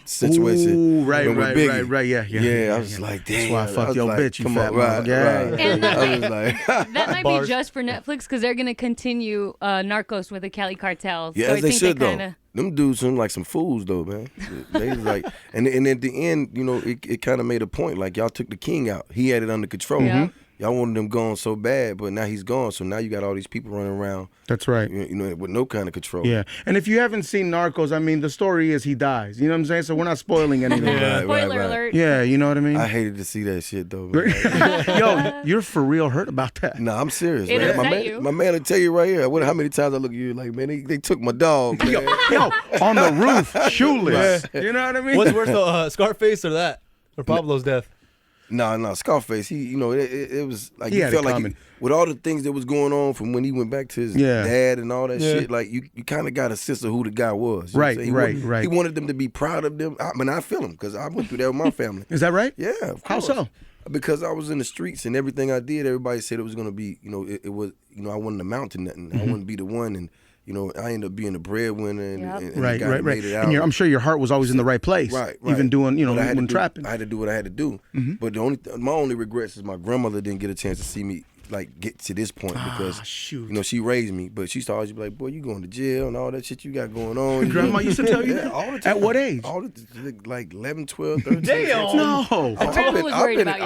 [SPEAKER 2] situation.
[SPEAKER 1] Ooh, right, yeah.
[SPEAKER 2] I was like, damn.
[SPEAKER 1] That's why I fucked your bitch, you fat
[SPEAKER 2] right.
[SPEAKER 3] And that might
[SPEAKER 5] Bars.
[SPEAKER 3] be just for Netflix because they're gonna continue Narcos with the Cali cartel.
[SPEAKER 2] Yeah,
[SPEAKER 3] so
[SPEAKER 2] as
[SPEAKER 3] I
[SPEAKER 2] they
[SPEAKER 3] think
[SPEAKER 2] should
[SPEAKER 3] kinda...
[SPEAKER 2] though. Them dudes seem like some fools though, man. They was like, and at the end, it kind of made a point. Like y'all took the king out. He had it under control.
[SPEAKER 3] Yeah.
[SPEAKER 2] Y'all wanted him gone so bad, but now he's gone. So now you got all these people running around.
[SPEAKER 1] That's right.
[SPEAKER 2] With no kind of control.
[SPEAKER 1] Yeah. And if you haven't seen Narcos, I mean, the story is he dies. You know what I'm saying? So we're not spoiling anything.
[SPEAKER 3] Spoiler alert.
[SPEAKER 1] Yeah, you know what I mean?
[SPEAKER 2] I hated to see that shit though. Man.
[SPEAKER 1] Yo, you're for real hurt about that.
[SPEAKER 2] Nah, I'm serious,
[SPEAKER 3] It
[SPEAKER 2] man.
[SPEAKER 3] upset you.
[SPEAKER 2] My man will tell you right here. How many times I look at you like, man, they took my dog, man.
[SPEAKER 1] Yo, on the roof, shoeless. You know what I mean?
[SPEAKER 5] What's worse though, Scarface or that? Or Pablo's death?
[SPEAKER 2] No, Scarface. He, it was like
[SPEAKER 1] he
[SPEAKER 2] you
[SPEAKER 1] had
[SPEAKER 2] felt
[SPEAKER 1] it
[SPEAKER 2] like
[SPEAKER 1] coming.
[SPEAKER 2] With all the things that was going on from when he went back to his dad and all that shit. Like you kind of got a sense of who the guy was.
[SPEAKER 1] Right.
[SPEAKER 2] He wanted them to be proud of them. I feel him because I went through that with my family.
[SPEAKER 1] Is that right?
[SPEAKER 2] Yeah, of course.
[SPEAKER 1] How so?
[SPEAKER 2] Because I was in the streets and everything I did, everybody said it was gonna be. It was. I wasn't amount to nothing. I wouldn't be the one and. I ended up being the breadwinner and
[SPEAKER 1] right.
[SPEAKER 2] Made it out.
[SPEAKER 1] And I'm sure your heart was always in the right place.
[SPEAKER 2] Right.
[SPEAKER 1] Even doing, when trapping.
[SPEAKER 2] I had to do what I had to do. But my only regrets is my grandmother didn't get a chance to see me get to this point because she raised me, but she used to always be like, boy, you going to jail and all that shit you got going on.
[SPEAKER 1] Your grandma used to tell you that?
[SPEAKER 2] All the time.
[SPEAKER 1] At what age?
[SPEAKER 2] Like 11, 12, 13.
[SPEAKER 5] Damn.
[SPEAKER 1] No.
[SPEAKER 3] Grandma was worried about you.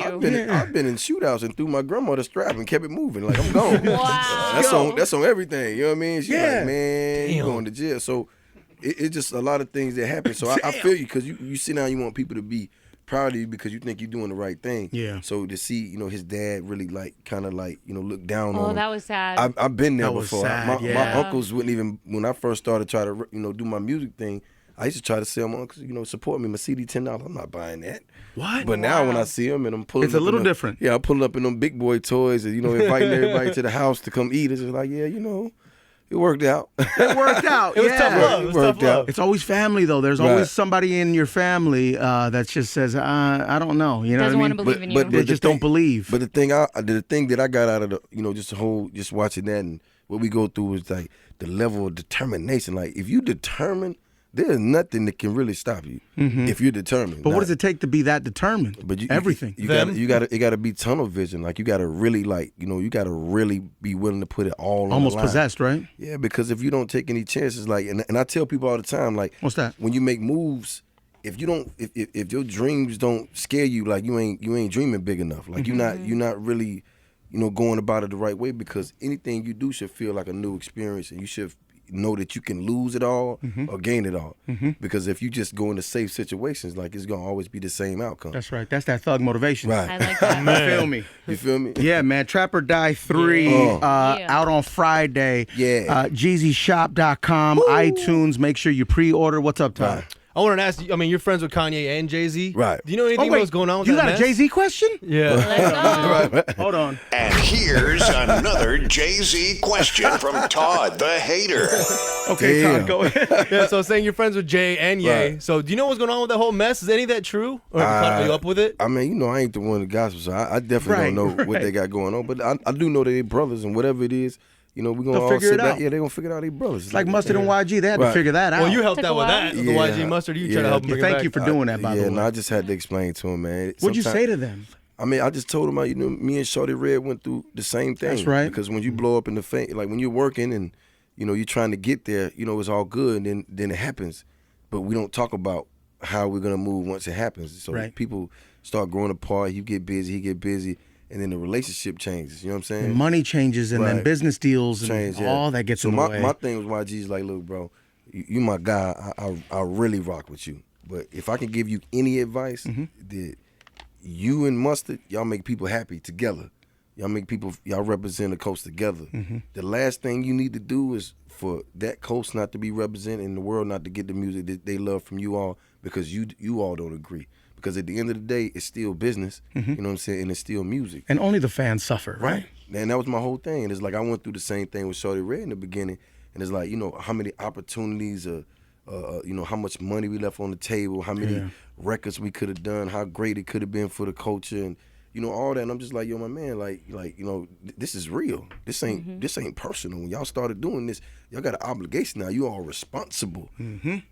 [SPEAKER 2] I've been in shootouts and threw my grandmother strap and kept it moving. Like, I'm gone.
[SPEAKER 3] Wow.
[SPEAKER 2] That's on everything. You know what I mean? She's like, man,
[SPEAKER 5] Damn.
[SPEAKER 2] you going to jail. So it's just a lot of things that happen. So I feel you because you sit down, you want people to be proud of you because you think you're doing the right thing.
[SPEAKER 1] Yeah.
[SPEAKER 2] So to see, his dad really look down on him.
[SPEAKER 3] Oh, that was sad.
[SPEAKER 2] I've been there
[SPEAKER 1] That was
[SPEAKER 2] before.
[SPEAKER 1] sad,
[SPEAKER 2] My uncles wouldn't even, when I first started trying to, do my music thing, I used to try to sell my uncles, support me, my CD $10. I'm not buying that.
[SPEAKER 1] What?
[SPEAKER 2] But now when I see them and I'm pulling
[SPEAKER 1] it's
[SPEAKER 2] up
[SPEAKER 1] a little different.
[SPEAKER 2] Yeah, I'm pulling up in them big boy toys and, inviting everybody to the house to come eat. It's just like, it worked out.
[SPEAKER 1] It worked out.
[SPEAKER 5] It was tough love. It was tough love.
[SPEAKER 1] It's always family, though. There's always somebody in your family that just says, I don't know. You know
[SPEAKER 3] Doesn't
[SPEAKER 1] what I
[SPEAKER 3] want
[SPEAKER 1] mean?
[SPEAKER 3] to believe in you.
[SPEAKER 1] They just don't believe.
[SPEAKER 2] But the thing that I got out of just watching that and what we go through is like the level of determination. Like if you determined, there's nothing that can really stop you if you're determined.
[SPEAKER 1] But what does it take to be that determined?
[SPEAKER 2] But
[SPEAKER 1] everything.
[SPEAKER 2] It got to be tunnel vision. Like you got to really you got to really be willing to put it all on
[SPEAKER 1] almost
[SPEAKER 2] the line.
[SPEAKER 1] Possessed, right?
[SPEAKER 2] Yeah, because if you don't take any chances, and I tell people all the time, like,
[SPEAKER 1] what's that?
[SPEAKER 2] When you make moves, if your dreams don't scare you, like you ain't dreaming big enough. Like you're not really, going about it the right way because anything you do should feel like a new experience, and you should know that you can lose it all or gain it all. Because if you just go into safe situations, like it's gonna always be the same outcome.
[SPEAKER 1] That's right. That's that thug motivation.
[SPEAKER 2] Right.
[SPEAKER 3] I like that.
[SPEAKER 1] You feel me?
[SPEAKER 2] Yeah,
[SPEAKER 1] man. Trap or Die 3 out on Friday.
[SPEAKER 2] Yeah.
[SPEAKER 1] JeezyShop.com, iTunes. Make sure you pre-order. What's up, Ty?
[SPEAKER 5] I wanted to ask you, I mean, you're friends with Kanye and Jay-Z.
[SPEAKER 2] Right.
[SPEAKER 5] Do you know anything about what's going on with
[SPEAKER 1] you
[SPEAKER 5] that
[SPEAKER 1] got a Jay-Z question?
[SPEAKER 5] Yeah.
[SPEAKER 3] Let's go.
[SPEAKER 2] Right.
[SPEAKER 1] Hold on.
[SPEAKER 4] And here's another Jay-Z question from Todd the Hater.
[SPEAKER 1] Okay,
[SPEAKER 2] Damn.
[SPEAKER 1] Todd, go ahead.
[SPEAKER 5] Yeah, so saying you're friends with Jay and Ye.
[SPEAKER 2] Right.
[SPEAKER 5] So do you know what's going on with that whole mess? Is any of that true? Or are you up with it?
[SPEAKER 2] I mean, you know, I ain't the one to gossip, so I definitely don't know what they got going on. But I do know that they brothers, and whatever it is, you know, we're going to all
[SPEAKER 1] figure
[SPEAKER 2] sit
[SPEAKER 1] it
[SPEAKER 2] back.
[SPEAKER 1] out.
[SPEAKER 2] Yeah, they're going to figure it out. They brothers.
[SPEAKER 1] It's like Mustard and YG. They had to figure that out.
[SPEAKER 5] Well, you helped
[SPEAKER 3] Took
[SPEAKER 5] out
[SPEAKER 3] a
[SPEAKER 5] with
[SPEAKER 3] while.
[SPEAKER 5] that, the
[SPEAKER 2] Yeah.
[SPEAKER 5] YG Mustard. You try to help them bring it
[SPEAKER 1] Thank
[SPEAKER 5] back.
[SPEAKER 1] you for doing that, by the way.
[SPEAKER 2] No, I just had to explain to him, man.
[SPEAKER 1] What'd you say to them?
[SPEAKER 2] I mean, I just told him, you know, me and Shorty Red went through the same thing.
[SPEAKER 1] That's right.
[SPEAKER 2] Because when you blow up in the fame, like when you're working and, you know, you're trying to get there, you know, it's all good, and then it happens. But we don't talk about how we're going to move once it happens. So people start growing apart. You get busy, he get busy. And then the relationship changes, you know what I'm saying?
[SPEAKER 1] And money changes, and then business deals, and all that gets in the way.
[SPEAKER 2] My thing was YG's like, look, bro, you my guy. I really rock with you. But if I can give you any advice, that you and Mustard, y'all make people happy together. Y'all represent the coast together. The last thing you need to do is for that coast not to be represented and the world not to get the music that they love from you all, because you all don't agree. Because at the end of the day, it's still business, you know what I'm saying, and it's still music.
[SPEAKER 1] And only the fans suffer, right?
[SPEAKER 2] And that was my whole thing. And it's like I went through the same thing with Shorty Red in the beginning, and it's like, you know, how many opportunities, you know, how much money we left on the table, how many records we could have done, how great it could have been for the culture, and you know, all that. And I'm just like, yo, my man, like you know, this is real. This ain't personal. When y'all started doing this, y'all got an obligation now. You all responsible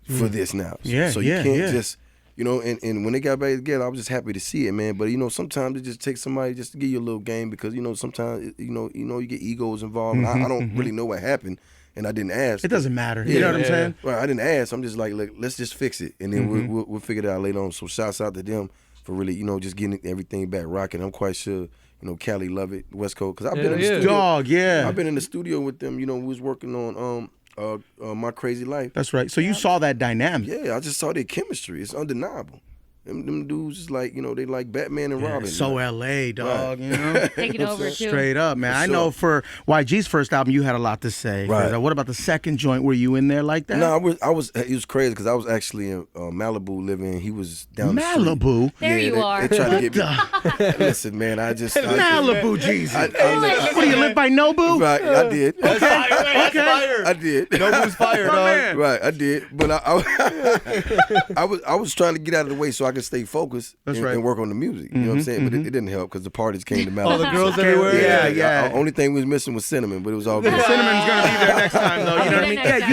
[SPEAKER 2] for this now. So you can't just. You know, and when they got back together, I was just happy to see it, man. But, you know, sometimes it just takes somebody just to give you a little game because, you know, sometimes, you know, you get egos involved. And I don't really know what happened, and I didn't ask.
[SPEAKER 1] It doesn't matter. You know what I'm saying?
[SPEAKER 2] Right, I didn't ask. I'm just like, look, let's just fix it, and then we'll figure it out later on. So shouts out to them for really, you know, just getting everything back rocking. I'm quite sure, you know, Cali love it, West Coast, because I've been in the studio. I've been in the studio with them. You know, we was working on My Crazy Life.
[SPEAKER 1] That's right. So you saw that dynamic.
[SPEAKER 2] Yeah, I just saw their chemistry. It's undeniable. Them dudes is like, you know, they like Batman and Robin.
[SPEAKER 1] So LA, dog, you know?
[SPEAKER 3] Taking over, too.
[SPEAKER 1] Straight up, man. I know for YG's first album, you had a lot to say.
[SPEAKER 2] Right.
[SPEAKER 1] What about the second joint? Were you in there like that?
[SPEAKER 2] No, it was crazy because I was actually in Malibu living. He was down the street.
[SPEAKER 3] There yeah, you are.
[SPEAKER 2] They tried to get me. Listen, man,
[SPEAKER 1] Malibu, Jeezy. What do you live by Nobu?
[SPEAKER 2] Right, I did.
[SPEAKER 5] That's fire.
[SPEAKER 2] I did.
[SPEAKER 5] Nobu's fired, dog.
[SPEAKER 2] Right, I did. But I was trying to get out of the way so I could stay focused and work on the music. You know what I'm saying? But it didn't help because the parties came to Malibu.
[SPEAKER 5] All the girls everywhere.
[SPEAKER 1] Yeah.
[SPEAKER 2] The only thing we was missing was Cinnamon, but it was all good.
[SPEAKER 1] Cinnamon's gonna be there next time, though. You know what I mean?
[SPEAKER 3] Yeah,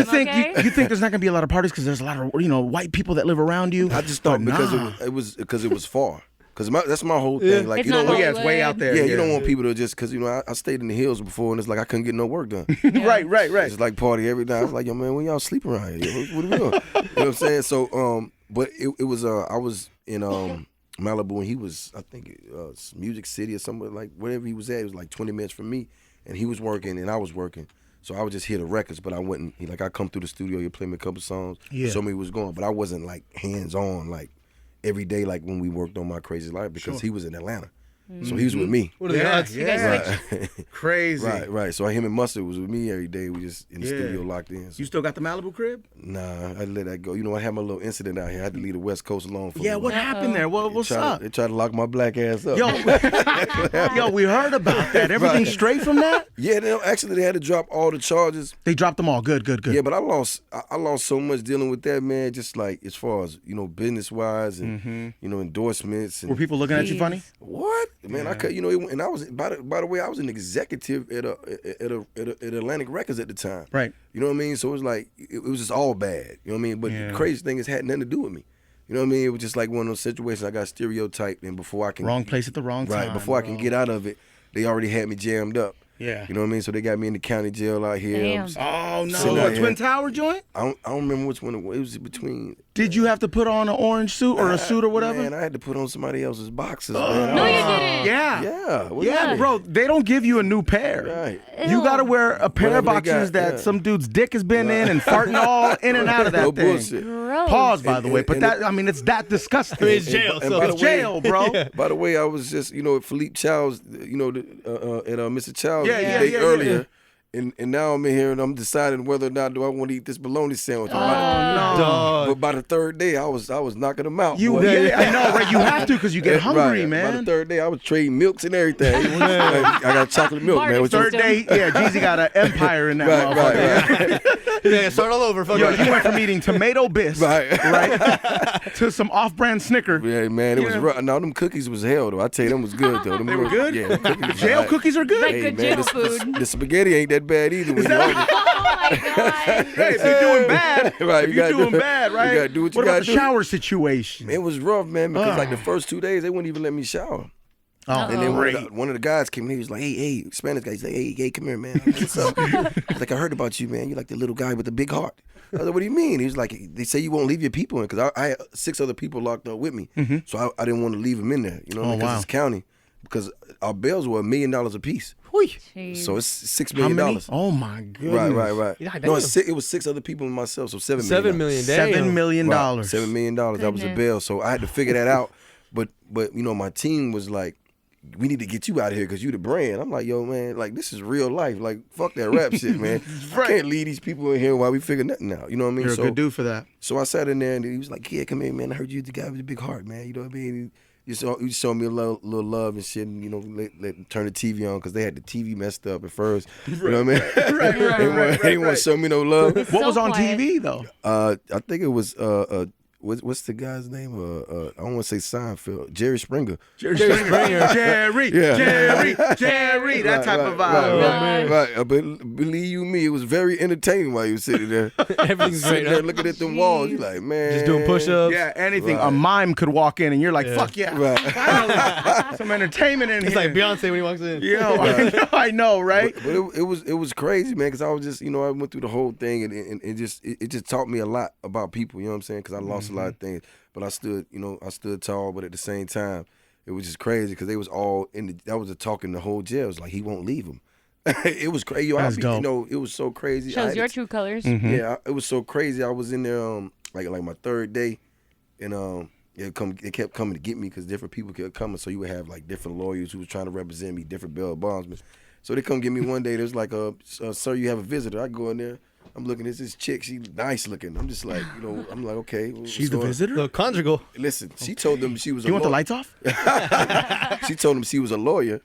[SPEAKER 1] You think there's not gonna be a lot of parties because there's a lot of white people that live around you?
[SPEAKER 2] I just thought because it was far. Because that's my whole thing. Like,
[SPEAKER 3] it's
[SPEAKER 2] you know,
[SPEAKER 1] it's way out there.
[SPEAKER 2] Yeah, you don't want people to just, because, you know, I stayed in the hills before, and it's like I couldn't get no work done.
[SPEAKER 1] Right.
[SPEAKER 2] It's like party every night. I was like, yo, man, when y'all sleep around here? What are we doing? You know what I'm saying? So, but it was, I was in Malibu, and he was, I think, Music City or somewhere, like, wherever he was at, it was like 20 minutes from me, and he was working, and I was working. So I would just hear the records, but I wouldn't, I come through the studio, he'd play me a couple songs, show me what was going, but I wasn't, like, hands-on, like, every day, like when we worked on My Crazy Life, because he was in Atlanta. So he was with me.
[SPEAKER 5] What are the odds?
[SPEAKER 3] You guys
[SPEAKER 1] Crazy.
[SPEAKER 2] Right. So him and Mustard was with me every day. We just in the studio locked in. So.
[SPEAKER 1] You still got the Malibu crib?
[SPEAKER 2] Nah, I let that go. You know, I had my little incident out here. I had to leave the West Coast alone for a little
[SPEAKER 1] What happened there? What's up?
[SPEAKER 2] They tried to lock my black ass up.
[SPEAKER 1] Yo, we heard about that. Everything straight from that?
[SPEAKER 2] Yeah, they had to drop all the charges.
[SPEAKER 1] They dropped them all. Good.
[SPEAKER 2] Yeah, but I lost so much dealing with that, man. Just like as far as, you know, business wise and you know, endorsements. And,
[SPEAKER 1] were people looking at you funny?
[SPEAKER 2] What? Man, I could, you know, and I was by the way, I was an executive at Atlantic Records at the time.
[SPEAKER 1] Right.
[SPEAKER 2] You know what I mean? So it was like it was just all bad. You know what I mean? But the crazy thing is, it had nothing to do with me. You know what I mean? It was just like one of those situations I got stereotyped, and before I can
[SPEAKER 1] wrong place at the wrong time.
[SPEAKER 2] Right. Before I can get out of it, they already had me jammed up.
[SPEAKER 1] Yeah.
[SPEAKER 2] You know what I mean? So they got me in the county jail out here.
[SPEAKER 3] Damn.
[SPEAKER 1] Oh no! Twin Tower joint?
[SPEAKER 2] I don't remember which one it was. It was between.
[SPEAKER 1] Did you have to put on an orange suit or a suit or whatever?
[SPEAKER 2] Man, I had to put on somebody else's boxes. Man.
[SPEAKER 3] No, you didn't.
[SPEAKER 1] Yeah.
[SPEAKER 2] Yeah.
[SPEAKER 1] Bro. They don't give you a new pair.
[SPEAKER 2] Right.
[SPEAKER 1] You gotta wear a pair of
[SPEAKER 2] Whatever they
[SPEAKER 1] boxes
[SPEAKER 2] got,
[SPEAKER 1] that some dude's dick has been in and farting all in and out of that
[SPEAKER 2] No
[SPEAKER 1] thing.
[SPEAKER 2] bullshit.
[SPEAKER 3] Gross.
[SPEAKER 1] Pause, by the way, but it's that disgusting.
[SPEAKER 5] It's jail.
[SPEAKER 2] And
[SPEAKER 5] So
[SPEAKER 2] by the
[SPEAKER 1] It's
[SPEAKER 2] way-
[SPEAKER 1] jail, bro.
[SPEAKER 2] By the way, I was just, you know, Philippe Child's, you know, at Mr. Child's
[SPEAKER 1] Yeah,
[SPEAKER 2] day
[SPEAKER 1] yeah.
[SPEAKER 2] earlier, And now I'm in here and I'm deciding whether or not do I want to eat this bologna sandwich.
[SPEAKER 5] Dog.
[SPEAKER 2] But by the third day, I was knocking them out.
[SPEAKER 1] I know, right? You have to because you get hungry,
[SPEAKER 2] right.
[SPEAKER 1] man.
[SPEAKER 2] By the third day, I was trading milks and everything. I got chocolate milk, man.
[SPEAKER 1] Third day, Jeezy got an empire in that motherfucker.
[SPEAKER 2] Right.
[SPEAKER 5] Yeah, start all over.
[SPEAKER 1] Yo, you went from eating tomato bisque, right, to some off-brand Snicker.
[SPEAKER 2] Yeah, man, it was rough. Now, them cookies was hell, though. I tell you, them was good, though.
[SPEAKER 1] They were good?
[SPEAKER 2] Yeah, cookies.
[SPEAKER 1] Jail cookies are good?
[SPEAKER 3] Like good jail food.
[SPEAKER 2] The spaghetti ain't that bad either. When you're
[SPEAKER 3] Oh my God.
[SPEAKER 1] Hey, if you're doing bad,
[SPEAKER 2] right,
[SPEAKER 1] if you're doing bad, right?
[SPEAKER 2] You gotta do what you
[SPEAKER 1] about
[SPEAKER 2] gotta
[SPEAKER 1] the
[SPEAKER 2] do.
[SPEAKER 1] shower situation?
[SPEAKER 2] It was rough, man, because like the first 2 days, they wouldn't even let me shower. And then one of the guys came in, he was like, hey, Spanish guy, he's like, hey, come here, man. What's up? I was like, I heard about you, man. You're like the little guy with the big heart. I was like, what do you mean? He was like, they say you won't leave your people in, because I had 6 other people locked up with me. So I didn't want to leave them in there, you know, because it's county. Because our bails were $1 million a piece.
[SPEAKER 3] Jeez.
[SPEAKER 2] So it's $6 million.
[SPEAKER 1] Oh my goodness!
[SPEAKER 2] Right.
[SPEAKER 5] Yeah,
[SPEAKER 2] No, it was 6 other people and myself, so $7 million.
[SPEAKER 1] $7 million.
[SPEAKER 2] Right, $7 million. That was a bail. So I had to figure that out. But you know, my team was like, we need to get you out of here because you the brand. I'm like, yo, man, like this is real life. Like, fuck that rap shit, man. I can't leave these people in here while we figure nothing out. You know what I mean?
[SPEAKER 1] You're a good dude for that.
[SPEAKER 2] So I sat in there and he was like, yeah, come here, man. I heard you the guy with the big heart, man. You know what I mean? You showed me a little love and shit, and you know, let turn the TV on because they had the TV messed up at first. You know what I mean? Right. They didn't want to show me no love.
[SPEAKER 1] What was on TV though?
[SPEAKER 2] I think it was what's the guy's name? I don't want to say Seinfeld. Jerry Springer.
[SPEAKER 1] Jerry, that type of vibe.
[SPEAKER 2] Right. But believe you me, it was very entertaining while you were sitting there.
[SPEAKER 5] Everything's
[SPEAKER 2] sitting
[SPEAKER 5] great.
[SPEAKER 2] there looking at them walls. You're like, man.
[SPEAKER 5] Just doing push-ups.
[SPEAKER 1] Yeah, anything. A mime could walk in and you're like, fuck yeah.
[SPEAKER 2] Right.
[SPEAKER 1] Finally, some entertainment in
[SPEAKER 5] It's
[SPEAKER 1] here.
[SPEAKER 5] like Beyonce when he walks in.
[SPEAKER 1] Yo, I know, right?
[SPEAKER 2] But it was crazy, man, because I was just, you know, I went through the whole thing and it just taught me a lot about people, you know what I'm saying? Because I lost a lot of things, but I stood tall, but at the same time, it was just crazy because they was all that was the talk in the whole jail. It was like, he won't leave them. It was crazy.
[SPEAKER 1] That's dope.
[SPEAKER 2] You know, it was so crazy.
[SPEAKER 3] Shows your true colors.
[SPEAKER 2] Yeah, it was so crazy. I was in there like my third day, and it kept coming to get me because different people kept coming. So you would have like different lawyers who was trying to represent me, different bail bondsmen. So they come get me one day. There's like sir, you have a visitor. I go in there. I'm looking at this chick. She nice looking. I'm just like, you know, I'm like, okay.
[SPEAKER 1] She's the visitor?
[SPEAKER 5] The conjugal.
[SPEAKER 2] Listen, she told them she was a
[SPEAKER 1] You
[SPEAKER 2] lawyer.
[SPEAKER 1] want the lights off?
[SPEAKER 2] She told them she was a lawyer,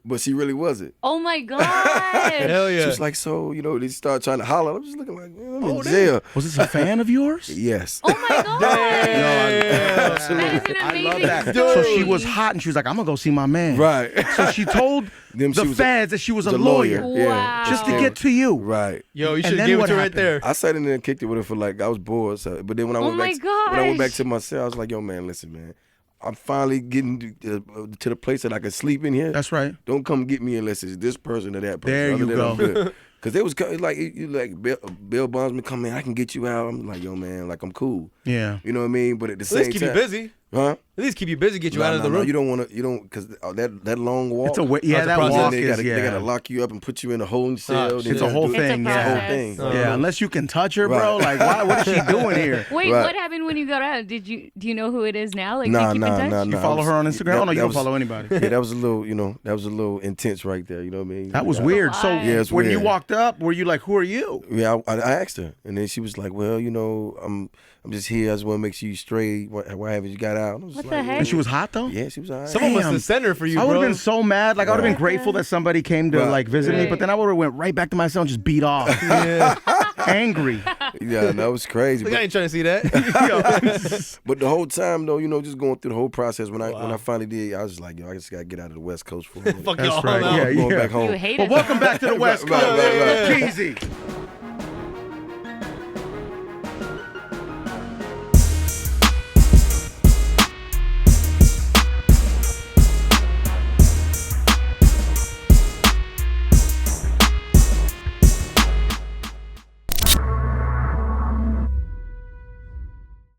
[SPEAKER 2] but she really wasn't.
[SPEAKER 3] Oh my God.
[SPEAKER 5] Hell yeah.
[SPEAKER 2] She was like, so, you know, they started trying to holler. I'm just looking like, man, I'm in jail.
[SPEAKER 1] Was this a fan of yours?
[SPEAKER 2] Yes.
[SPEAKER 3] Oh my God.
[SPEAKER 1] Absolutely.
[SPEAKER 3] That is an
[SPEAKER 1] I love
[SPEAKER 3] amazing
[SPEAKER 1] that.
[SPEAKER 3] story.
[SPEAKER 1] So she was hot and she was like, I'm going to go see my man.
[SPEAKER 2] Right.
[SPEAKER 1] So she told
[SPEAKER 2] Them she
[SPEAKER 1] the
[SPEAKER 2] was
[SPEAKER 1] feds that she was a
[SPEAKER 2] lawyer.
[SPEAKER 1] lawyer.
[SPEAKER 2] Yeah.
[SPEAKER 3] Wow.
[SPEAKER 1] Just to get to you.
[SPEAKER 2] Right.
[SPEAKER 5] Yo, you
[SPEAKER 1] And
[SPEAKER 5] should
[SPEAKER 1] then
[SPEAKER 5] give it
[SPEAKER 1] what
[SPEAKER 5] to her right
[SPEAKER 1] happened?
[SPEAKER 5] there.
[SPEAKER 2] I sat in there and kicked it with her for like, I was bored. So, but then when I
[SPEAKER 3] Oh
[SPEAKER 2] went
[SPEAKER 3] my
[SPEAKER 2] back when I went back
[SPEAKER 3] gosh.
[SPEAKER 2] to my cell, I was like, yo, man, listen, man. I'm finally getting to the place that I can sleep in here.
[SPEAKER 1] That's right.
[SPEAKER 2] Don't come get me unless it's this person or that person.
[SPEAKER 1] There you go.
[SPEAKER 2] Because they was like, you like bail bondsman come in, I can get you out. I'm like, yo, man, like I'm cool.
[SPEAKER 1] Yeah.
[SPEAKER 2] You know what I mean? But at the
[SPEAKER 5] At
[SPEAKER 2] same
[SPEAKER 5] least keep
[SPEAKER 2] time,
[SPEAKER 5] you busy.
[SPEAKER 2] huh?
[SPEAKER 5] At least keep you busy, get you
[SPEAKER 2] No,
[SPEAKER 5] out of the
[SPEAKER 2] no,
[SPEAKER 5] room.
[SPEAKER 2] You don't want to, because that long walk.
[SPEAKER 1] It's a that
[SPEAKER 5] process.
[SPEAKER 1] walk
[SPEAKER 2] they
[SPEAKER 1] is,
[SPEAKER 2] gotta, they gotta lock you up and put you in a holding cell.
[SPEAKER 5] shit.
[SPEAKER 1] It's a whole
[SPEAKER 3] It's a
[SPEAKER 1] thing.
[SPEAKER 3] process.
[SPEAKER 1] Yeah.
[SPEAKER 2] whole thing.
[SPEAKER 1] Yeah, unless you can touch her, bro.
[SPEAKER 2] Right.
[SPEAKER 1] Like, what is she doing here?
[SPEAKER 3] Wait,
[SPEAKER 2] Right.
[SPEAKER 3] what happened when you got out? Do you know who it is now? Like,
[SPEAKER 2] Nah,
[SPEAKER 3] do you keep in touch?
[SPEAKER 1] You follow her on Instagram? Oh, no, you don't follow anybody.
[SPEAKER 2] Yeah, that was a little intense right there. You know what I mean?
[SPEAKER 1] That was weird. So
[SPEAKER 2] Yeah, it's
[SPEAKER 1] when you
[SPEAKER 2] weird.
[SPEAKER 1] walked up, were you like, who are you?
[SPEAKER 2] Yeah, I asked her, and then she was like, "Well, you know, I'm just here. I just want to make sure you straight. Why haven't you got out?" I was
[SPEAKER 3] What
[SPEAKER 2] like,
[SPEAKER 3] the heck?
[SPEAKER 1] And she was hot, though?
[SPEAKER 2] Yeah, she was all right.
[SPEAKER 5] Someone must
[SPEAKER 1] Damn.
[SPEAKER 5] have sent her for you,
[SPEAKER 1] I would
[SPEAKER 5] bro.
[SPEAKER 1] have been so mad. Like, I would have been
[SPEAKER 2] Right.
[SPEAKER 1] grateful that somebody came to,
[SPEAKER 2] Right.
[SPEAKER 1] like, visit me, but then I would have went right back to my cell and just beat off.
[SPEAKER 5] Yeah.
[SPEAKER 1] Angry.
[SPEAKER 2] Yeah, that was crazy.
[SPEAKER 5] Like, I ain't trying to see that.
[SPEAKER 2] But the whole time though, you know, just going through the whole process. When I finally did, I was just like, yo, I just gotta get out of the West Coast for a minute.
[SPEAKER 5] Fuck
[SPEAKER 1] That's
[SPEAKER 5] y'all
[SPEAKER 1] right.
[SPEAKER 5] now.
[SPEAKER 1] Yeah,
[SPEAKER 2] I'm going
[SPEAKER 1] yeah.
[SPEAKER 2] back home.
[SPEAKER 3] You hate
[SPEAKER 1] Well,
[SPEAKER 3] it.
[SPEAKER 1] welcome back to the West
[SPEAKER 2] Right,
[SPEAKER 1] Coast.
[SPEAKER 2] right, right.
[SPEAKER 1] Jeezy.